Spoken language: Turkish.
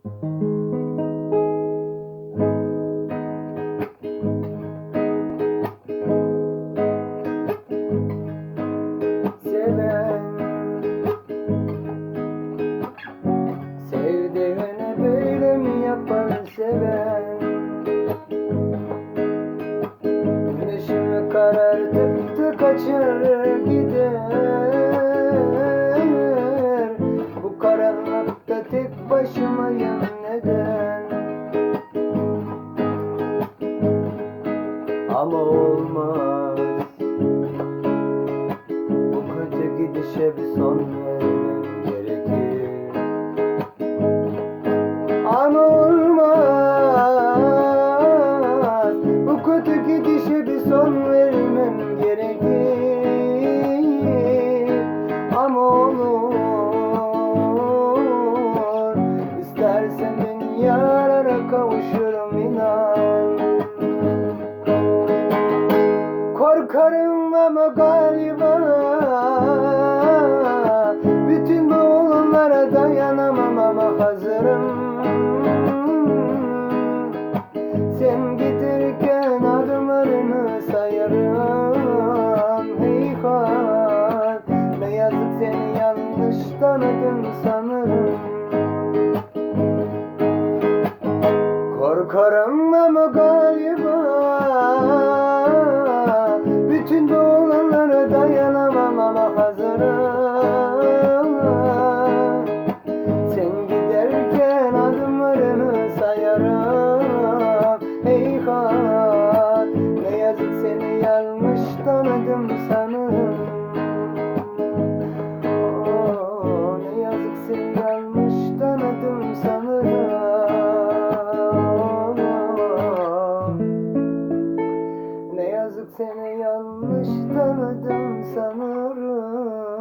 Seven, sevdiğine böyle mi yapar seven? Güneşimi karartıp da kaçar gider. Bu karanlıkta tek başımayım neden? Ama olmaz, bu kötü gidişe bir son vermem gerekir. Ama olmaz, bu kötü gidişe bir son vermem gerekir. Ama olur, istersen beni yarara kavuşurum inan. Korkarım ama galiba bütün bu olanlara dayanamam ama hazırım. Sen giderken adımlarını sayarım. Heyhat, ne yazık seni yanlış tanıdım sanırım. Korkarım ama galiba bütün bu olanlara dayanamam ama hazırım. Sen giderken adımlarını sayarım. Heyhat, ne yazık seni yanlış tanıdım sanırım. Oh, ne yazık seni yanlış tanıdım sanırım. Ne yazık seni yanlış tanıdım sanırım.